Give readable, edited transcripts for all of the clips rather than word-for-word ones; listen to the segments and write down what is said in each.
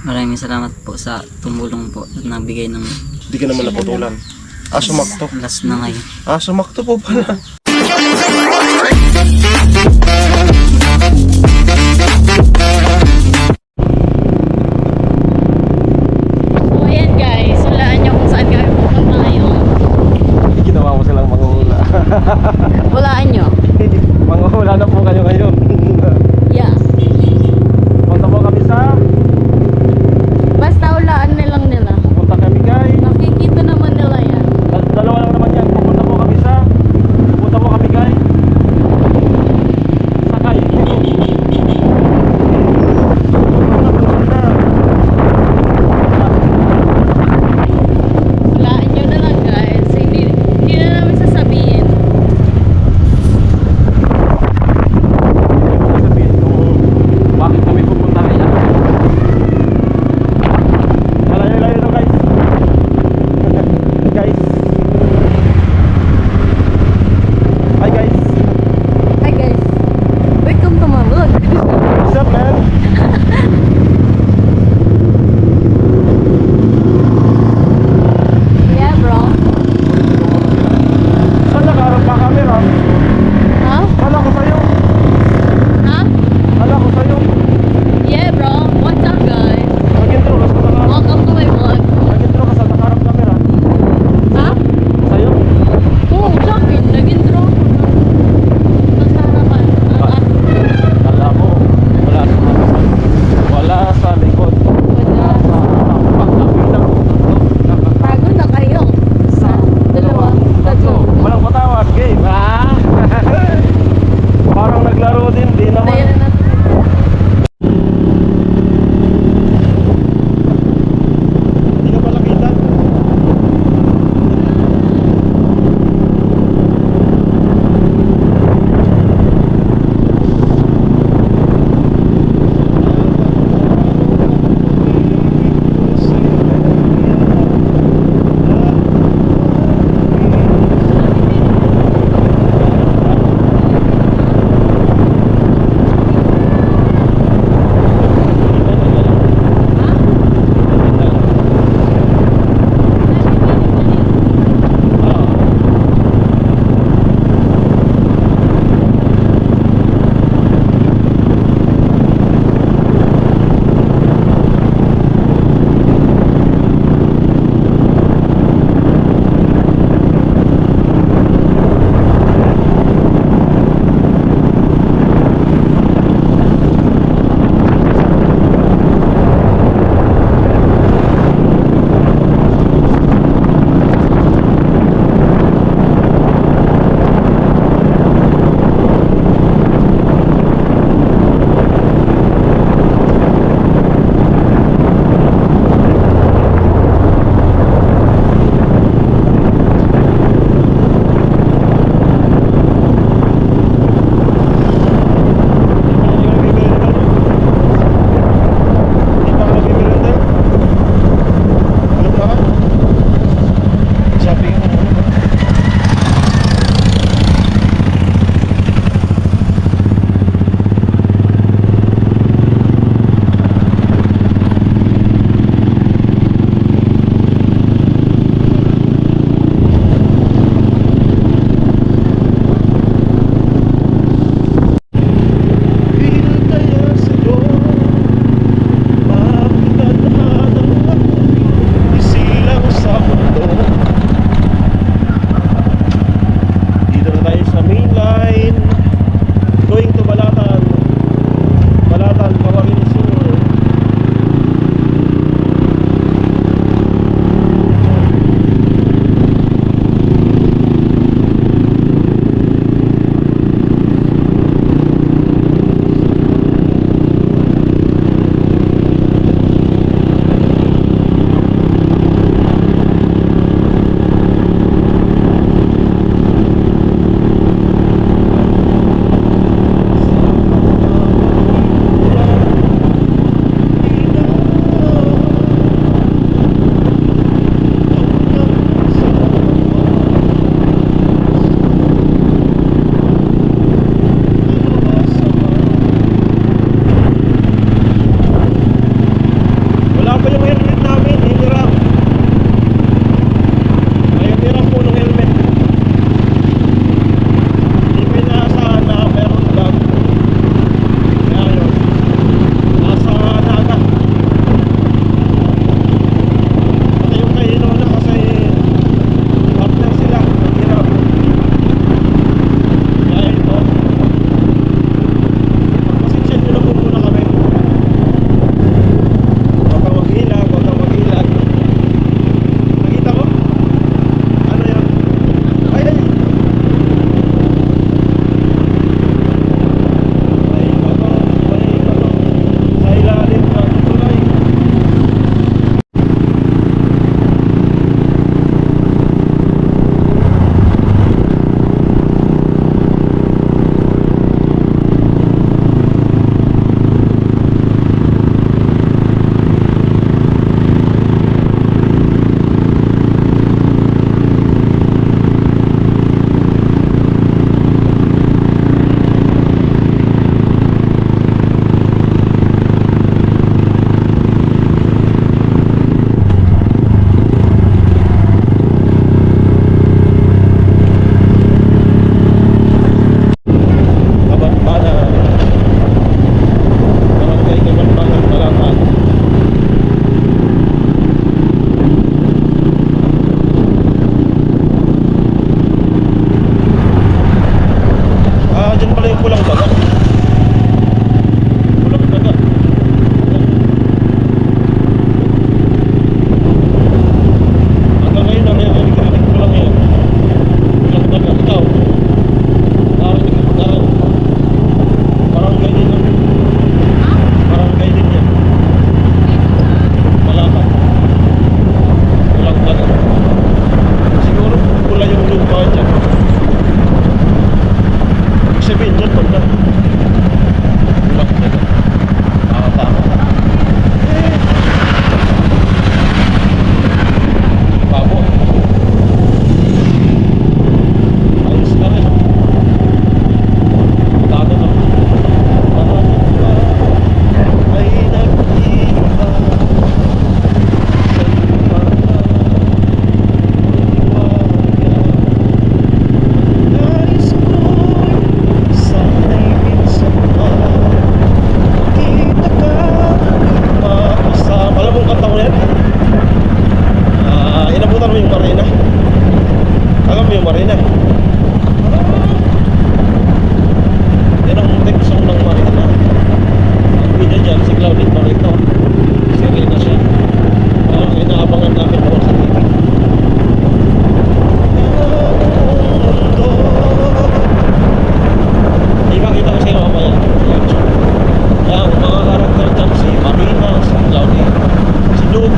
Maraming salamat po sa tumulong po at nabigay ng Hindi ka naman naputulan. Sumakto. last na ngayon. Sumakto po pala. So ayan guys, hulaan nyo kung saan kami pupunta ngayon. Ginawa mo silang manguhula. Hulaan nyo. Manguhula na po kayo ngayon. Yeah. Punta po kami sa... Basta hulaan nilang nila. Punta kami guys. Nakikita naman nila yan. Dalawa lang naman yan. Pupunta po kami sa... Pupunta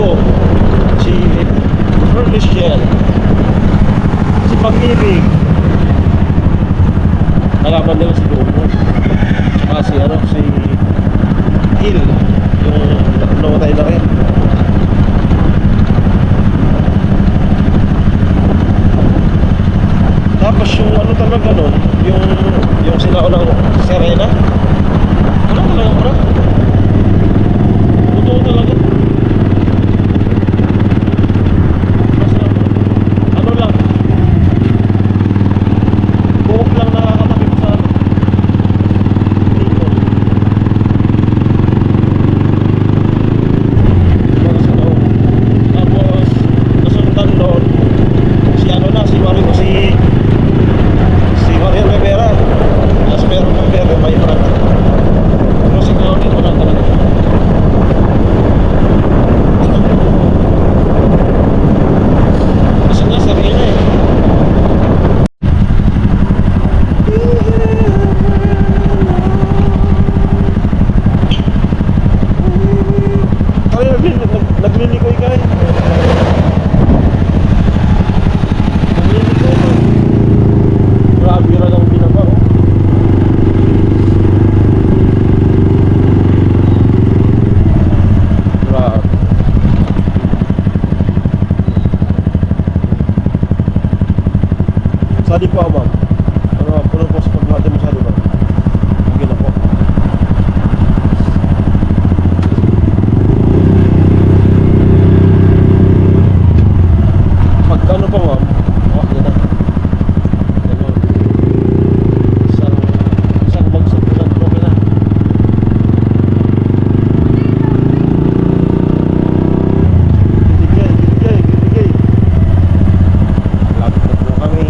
Dugo, si Michelle, si Pag-ibig, nalaman nila si Dugo, tsaka si si Il, yung namatay na rin. Tapos yung ano talaga nun, yung sinaunang Serena, wala talaga mura. Totoo talaga. Basta, ano lang, buhok lang nakakatakip sa ano. Mga sa loob. Tapos, nasundan doon, si Mario Rivera. Tapos meron ng Bebe may brand. Pero si Claudine wala talaga. Kasi nga sarili eh. Ay, naglilikoy ka eh. Naglilikoy ka. Grabe na lang binaba oh. Grabe. Sali po ako ma'am. Ano po sa pagbuhati mo sali ma'am? Okay na po. Pagka ano pa ma'am? Okay na. Ganun. Isang bagsak ko lang. Okay na. Giligay. Lapit na po kami.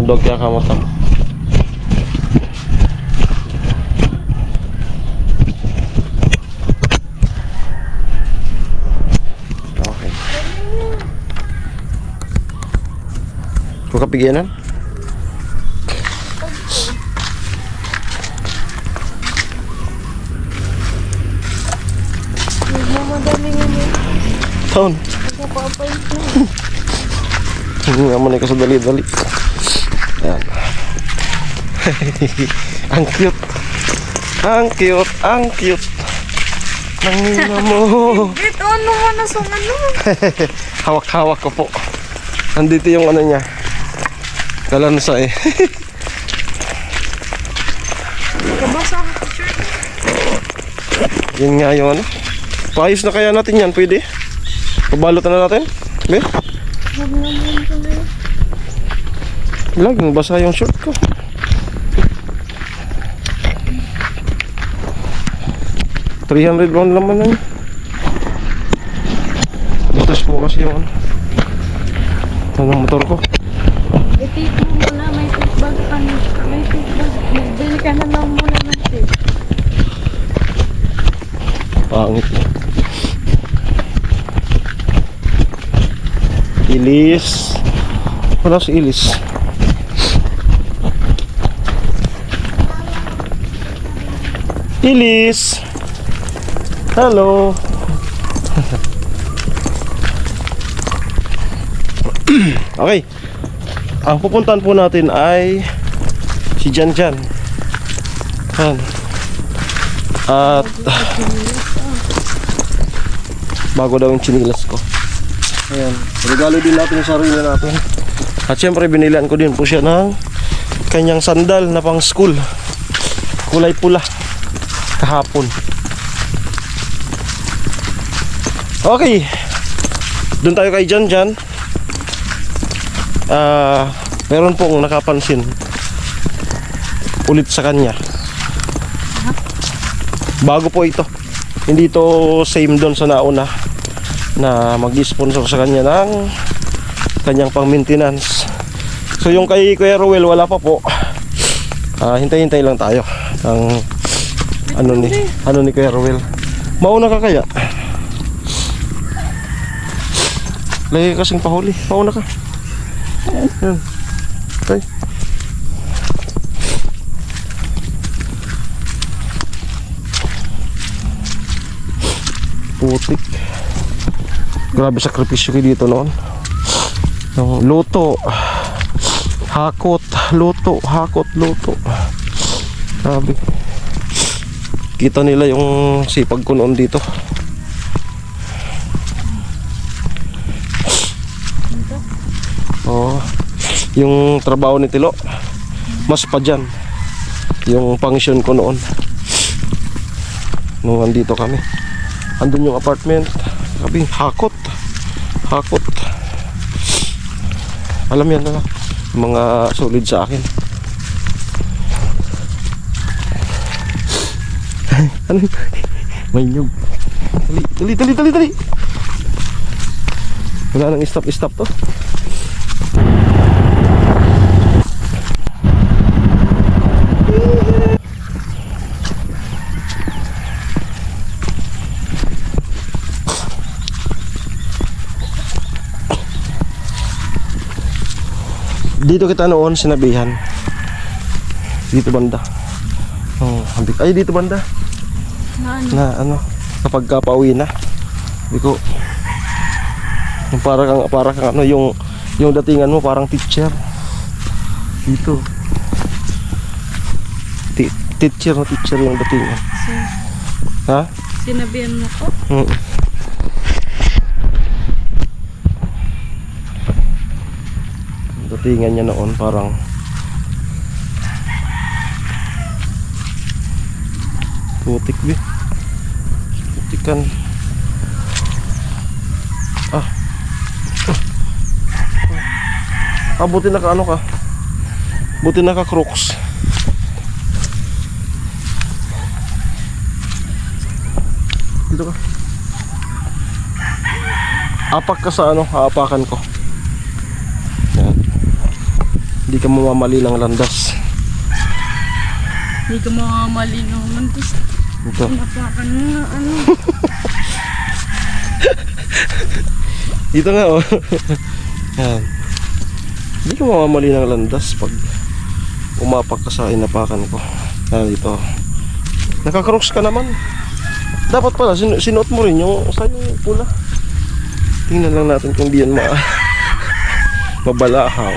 Dog kaya kamata. Okay. Kung kapigianan? Taon. Hindi naman ka sa dali-dali. Ayan. Ang cute. Ang cute. Ang cute. Nangina mo. Ito, ano man na sa ano? Hawak-hawak ko po. Nandito yung ano niya. Kalansa eh. Kabasa ang picture. Yun nga yung ano. Paayos na kaya natin yan, pwede? Pabalot na natin? Be? Laging basa yung short ko. $300 naman na yun. Butas po kasi yung ano. Anong motor ko? I-take mo muna, may take bag ka na. May take bag. Magbili ka na lang muna ng take. Pangit. Ilis. Wala si Ilis. Ilis. Hello. Okay. Ang pupuntahan po natin ay si Jan Jan. Yan. At bago daw yung chinilas ko. Ayan. Regalo din natin yung sarili natin. At syempre binilihan ko din po siya ng kanyang sandal na pang school. Kulay pula. Kahapon. Okay. Doon tayo kay Jan Jan. Meron pong nakapansin ulit sa kanya. Bago po ito. Hindi ito same doon sa nauna na mag-sponsor sa kanya ng kanyang pang maintenance. So yung kay Kuya Ruel wala pa po. Hintay-hintay lang tayo ng ano ni Kuya Ruel. Mauna ka kaya? Lagi kasing pahuli. Mauna ka. Yan. Okay. Putik. Grabe sakripisyo kayo dito noon. Yung luto. Hakot. Luto. Hakot. Luto. Grabe. Kita nila yung sipag ko noon dito. Oh, yung trabaho ni Tilo mas pa dyan yung pangsyon ko noon nung andito kami. Andun yung apartment. Sabi, hakot. Hakot. Alam yan na lang. Mga solid sa akin. Ano? May nyug. Dali. Wala nang stop to. Dito kita noon sinabihan. Dito banda. Oh, hambik. Ay dito banda. Na ano, kapag pauwi na. Hindi ko yung para kang ano yung datingan mo parang teacher. Dito. Teacher yung datingan. Ha? Sinabihan mo ko? Datingan niya noon parang putik bi. Putikan. Buti naka ano ka. Buti naka Crocs. Dito ka. Apak ka sa ano, haapakan ko. Yan. Hindi ka mamamali ng landas. Hindi ka makamali naman. Tapos, Ito. napakan mo nga, ano. Dito nga oh. Yan. Hindi ka mamamali ng landas pag umapak ka sa inapakan ko. Yan dito. Nakakroks ka naman. Dapat pala sinuot mo rin yung sa'yo pula. Tingnan lang natin kung di yan mabalahaw.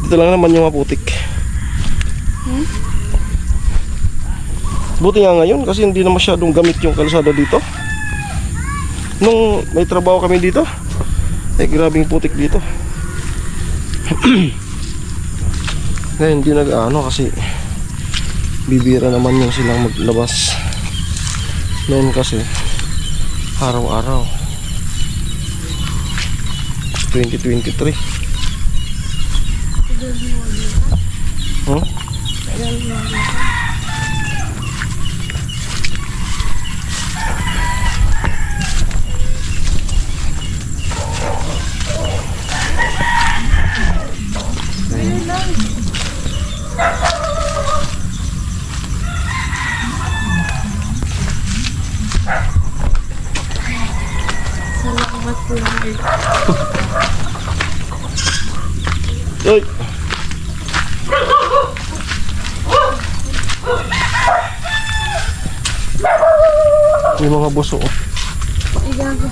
Dito lang naman yung maputik. Buti nga ngayon kasi hindi na masyadong gamit yung kalsada dito. Nung may trabaho kami dito, grabing putik dito. Ngayon hindi nag-ano kasi bibira naman yung silang maglabas. Ngayon kasi araw-araw 2023. Huh? Salamat po. Ay! Yung mga buso oh. Igago.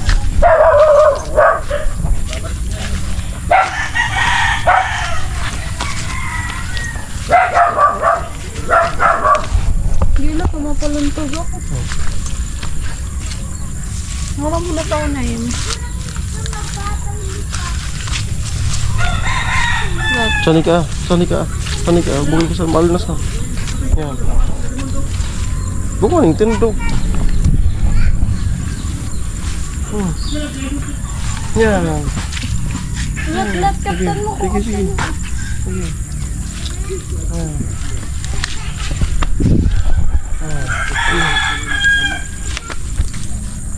Hindi na, kumapalantog ako. Mura mo na taon na yun. Sanika, bukay ka sa malinas na. Yan. Bukay ng tindog. Yan. Lat, kaptan mo ko. Sige.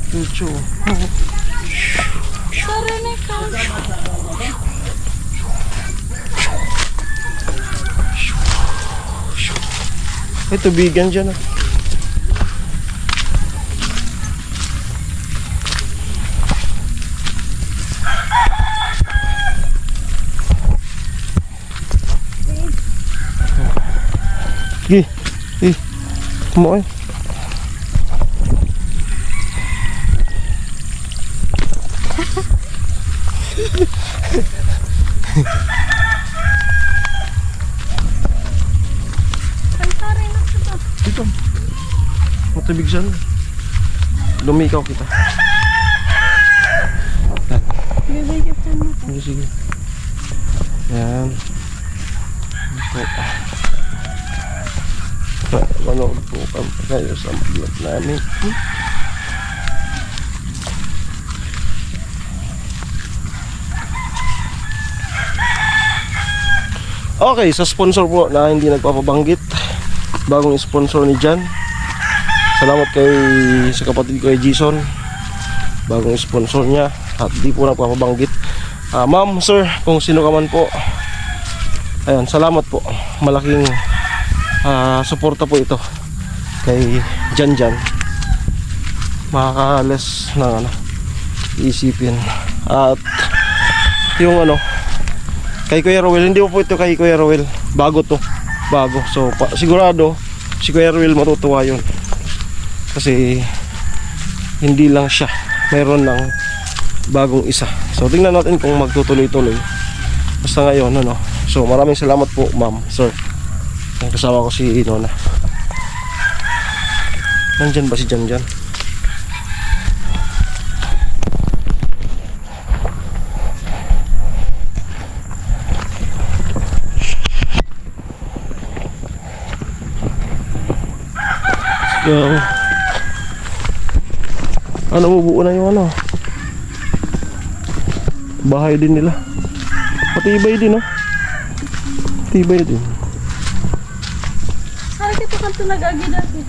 Lucu. Sorry na ikaw. May tubigan dyan ah. Sige. Kumain. Dito. Matubig siya. Lumikaw kita. Yan. Bibigyan mo. Sige. Yan. Manood po kayo sa vlog namin. Okay, sa sponsor po na hindi nagpapabanggit, bagong sponsor ni Jan. Salamat sa kapatid ko kay Jason. Bagong sponsor niya at di po nagpapabanggit. Ma'am, sir, kung sino ka man po. Ayan, salamat po. Malaking suporta po ito kay Jan. Makakales ng iisipin. At yung kay Kuya Rowel, hindi po ito kay Kuya Rowel. Bago to. Bago. So sigurado si Kuya Rowel matutuwa yun. Kasi hindi lang siya. Mayroon ng bagong isa. So tingnan natin kung magtutuloy-tuloy. Basta ngayon So maraming salamat po ma'am, sir. Ang kasama ko si Nona. Nandyan ba si Jan? Bubuo na yung bahay din nila. Matibay din Matibay din. Hari kita kanto nag-agi dati.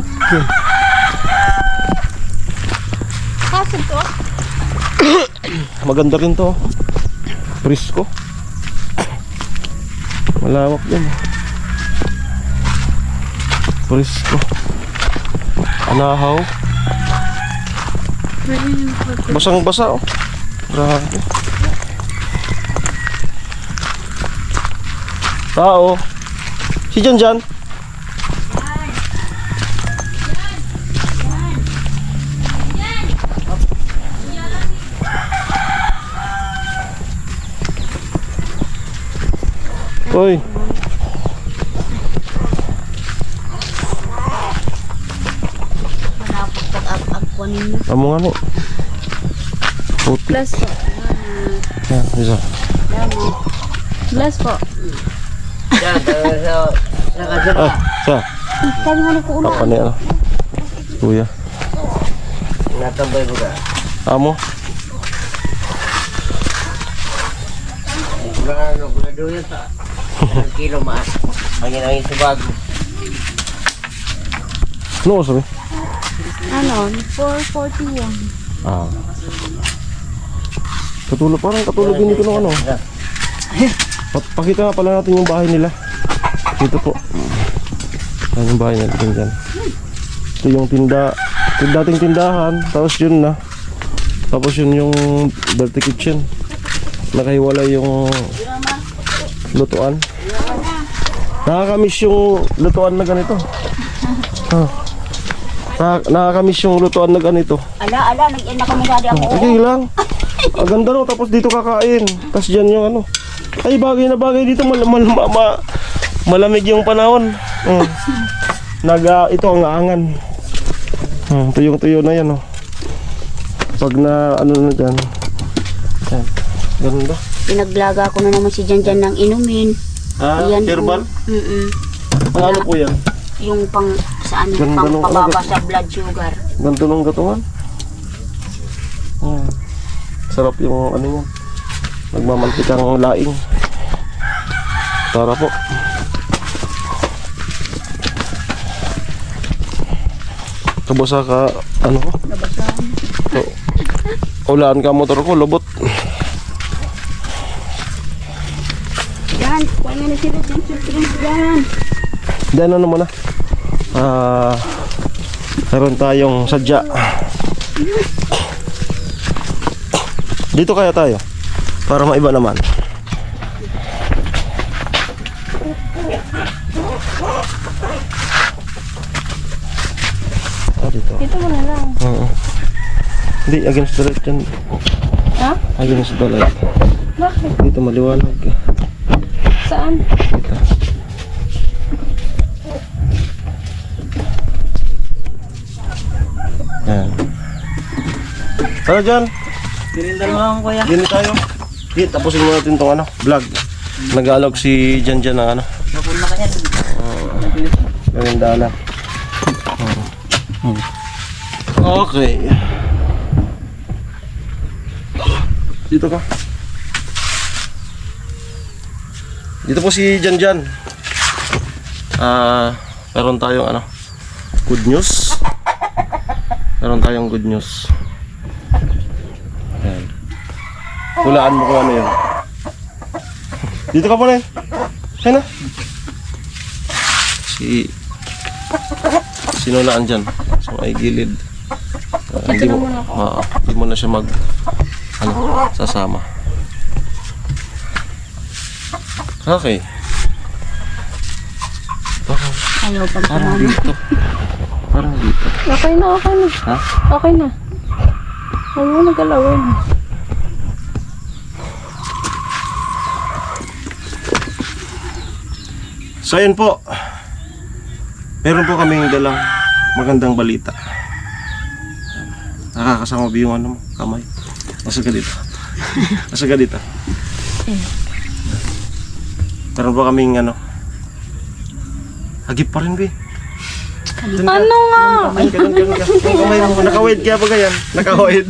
Kasip to? Maganda rin to. Presko. Malawak yan. Presko. Anahaw. Basang-basa oh. Grabe. Tao. Si Jan. Oy. Amo nga ni. Puti. Bless po. Yan, isa. Bless po. Ah, sa. Kaya nga ko ulo. Apa ni ano? Kuya. Natambay mo ka. Amo. Ano ko na doon sa 1 kilo maas. Angin subag. No, sabi. Ano? 441. Ah. Katulog din ito ng ano. Pakita nga pala natin yung bahay nila. Dito po. Yan yung bahay nila dyan. Ito yung dating tindahan. Tapos yun na. Tapos yun yung dirty kitchen. Nakahiwala yung lutuan. Nakakamiss yung lutuan na ganito. Nakakamiss yung lutuan na ganito. Ala, nag-ina kami dati ako. Okay lang. Ang ganda no, tapos dito kakain. Tapos dyan yung ano. Ay, bagay na bagay dito. Malamig yung panahon. Ito ang aangan. Tuyong-tuyo na yan. Oh. Pag na ano na dyan. Yan. Ganda. Pinaglaga ko na naman si Janjan ng inumin. Ayan, herbal? Ang ano po yan? Yung pang sa ano, Ganda pang nung pababa agad. sa blood sugar. Ganto ng gatungan. Sarap yung ano yan. Nagmamantikang laing. Tara po. Kabasa ka, ano ko? So, ulaan ka motor ko, lubot. Yan, kuha nga na sila yung surprise yan. Then ano muna? Meron tayong sadya. Dito kaya tayo para maiba naman. Dito. Dito mo na lang. Oo. Hindi, against the light yan. Ha? Against the light. Bakit? Dito maliwanag. Saan? Dito. Yan. Tara dyan. Pinindal mo lang kuya. Dito tayo. Dito, tapusin mo natin tong ano, vlog. Nag-alog si Jan ng ano. Napuna ka yan. Ganyan na. Okay. Dito ka. Dito po si Jan. Meron tayong ano, good news. Meron tayong good news. Ayan. Hulaan mo kung ano yun. Dito ka pala eh. Ayan na. Sinulaan dyan. So ay gilid. Hindi mo na siya sasama. Okay. Ayaw pang Parang tumama. dito. Parang dito. Okay na. Ha? Okay na. Huwag mo nagalawin. So yun po. Meron po kaming dalang magandang balita. Nakakasama ba yung ano mo? Kamay. Nasa ka dito. Nasa ka dito. Meron po kaming ano. Hagip pa rin, Bi. Ano nga? Ay, ganun ka. Yung kamay mo. Nakawid kaya ba ganyan? Nakawid.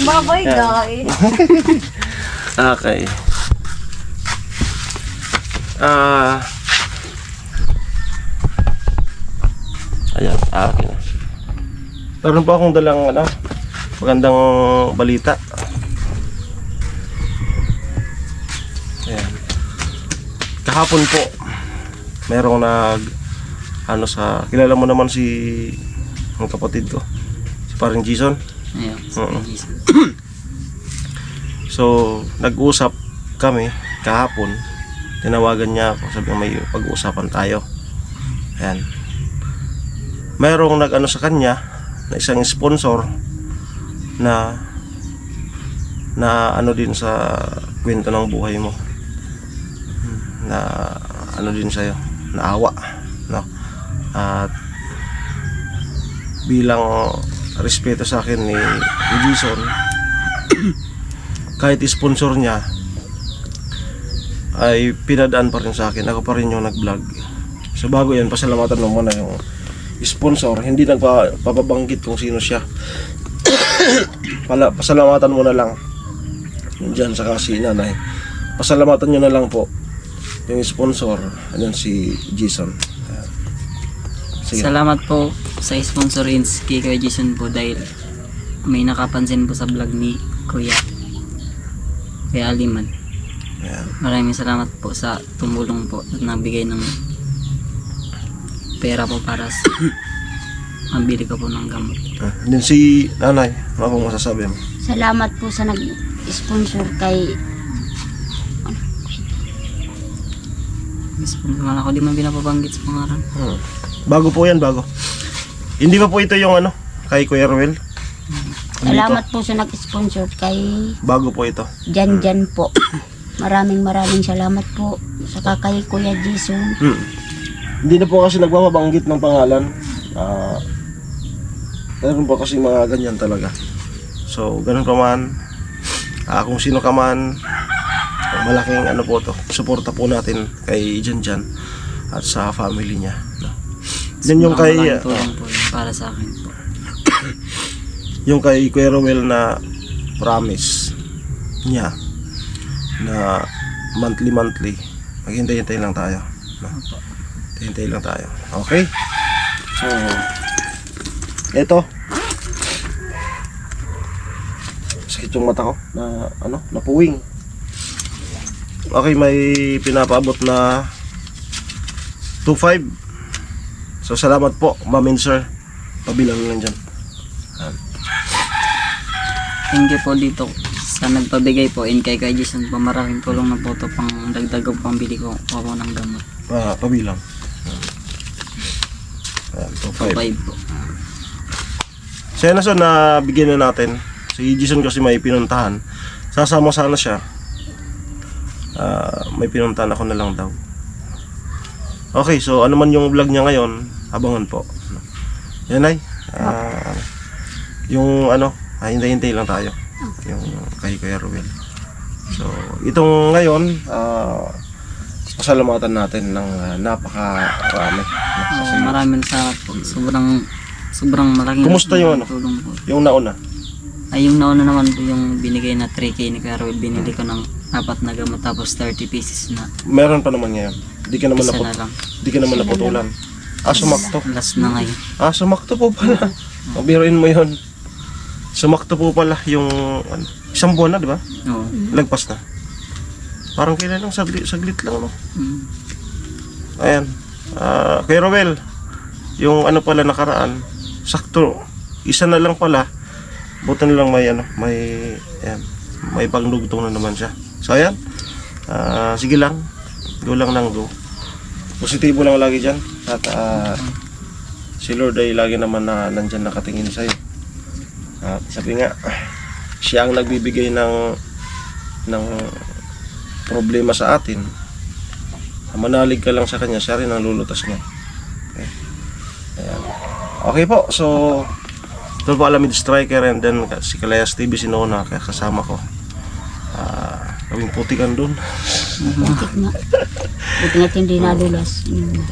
Babay, guys. Okay. Ayan, akin na. Meron po akong dalang ano, magandang balita. Ayan. kahapon po merong ano sa, kilala mo naman si ang kapatid ko, si paring Jason. Ayun. Oo. So nag-usap kami kahapon, tinawagan niya ako, sabi niya may pag-uusapan tayo. Ayan, mayroong nag-ano sa kanya na isang sponsor na ano din sa kwento ng buhay mo, na ano din sa'yo, naawa, no? At bilang respeto sa akin ni Jason, kahit sponsor niya ay pinadaan pa rin sa akin, ako pa rin yung nag-vlog. So bago yan, pasalamatan mo muna yung sponsor, hindi nagpapabanggit kung sino siya. Pasalamatan mo na lang dyan sa kasi nanay, pasalamatan nyo na lang po yung sponsor, ayan si Jason. Sige. Salamat po sa sponsor kay Kuya Jason po, dahil may nakapansin po sa vlog ni Kuya Aliman. Ayan. Maraming salamat po sa tumulong po at nabigay ng pera po para sa mabili ko po ng gamot. Din si nanay, ano pong masasabi mo? Salamat po sa nag-sponsor kay Sponsor man ako, di man binapabanggit sa pangalan. Bago po yan, bago. Hindi pa po ito yung ano, kay Kuya Ruel. salamat po sa nag-sponsor kay Bago po ito. Jan po. Maraming salamat po sa kay Kuya Jason. Hindi na po kasi nagpapabanggit ng pangalan. Meron po kasi mga ganyan talaga. So, ganun pa man, kung sino ka man, malaking ano po to, suporta po natin kay Jan at sa family niya, no? Yan yung kay Malaking tulong po yun para sa akin po. yung kay Kuya Ruel na promise niya na monthly maghintay-hintay lang tayo, no? Hintay lang tayo, okay? So eto, sakit yung mata ko na ano, napuwing. Okay, may pinapaabot na 2.5. So salamat po, ma'am and sir, pabilang lang dyan. Thank you po dito sa nagpabigay po, and kay Jason po, maraming tulong na po ito pang dagdag ko pang bili ko po ng gamot. Pabilang. Ayan, 2.5. 5 po. So yan na, so nabigyan na natin. Si Jason kasi may pinuntahan. Sasama sana siya. May pinuntahan ako na lang daw. Okay, so ano man yung vlog niya ngayon, abangan po. Yan ay. Yung ano, hintay-hintay lang tayo. Yung kay Kuya Ruel. So itong ngayon, pasalamatan natin ng napakarami. Maraming salamat po. Sobrang malaking Kumusta yung ano? tulong po. Yung nauna. Ay, yung nauna naman po yung binigay na 3K ni Kuya Ruel, binili ko ng 4 na gamot tapos 30 pieces na. Meron pa naman ngayon. Di ka naman Isa na lang. naputulan. Sumakto. Last na ngayon. Sumakto po pala. Mabiruin mo yun. Sumakto po pala yung ano, isang buwan na, di ba? Oo. Lagpas na. Parang kailan lang, saglit lang, no? Ayan. Kay Roel, yung ano pala nakaraan, sakto. Isa na lang pala. Buti na lang may pangdugtong na naman siya. So ayan, sige lang, go lang ng go. Positibo lang lagi dyan. At si Lord ay lagi naman na nandyan nakatingin sa'yo. At sabi nga, siya ang nagbibigay ng problema sa atin. Manalig ka lang sa kanya, siya rin ang lulutas niya. Okay, ayan. Okay po, so ito po Alamid Striker, and then si Kalayas TV Sinona, kaya kasama ko. Kaming putikan dun. Butik na. Butik na hindi nadulas.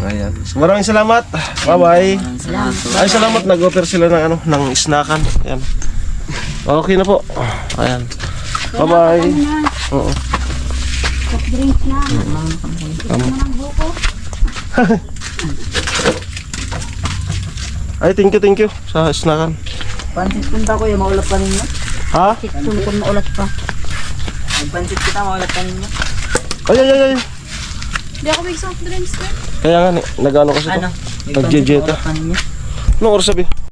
Ayan. So maraming salamat. Bye-bye. Maraming salamat po. Ay, salamat, nag-offer sila ng ng snackan. Ayan. Okay na po. Ayan. Bye-bye. Oo. Soft drink na. Ano ng buko? Ay, thank you sa snackan. Pansit punta ko yung maulat pa ninyo. Ha? Sungkon maulat pa. Pansit kita maulat pa ninyo. Ay. ako may soft drinks, sir. Kaya nga, nag-ano kasi to? Ano? May Nag-jejeta. pansin po, oras pa ninyo? Anong oras sabi?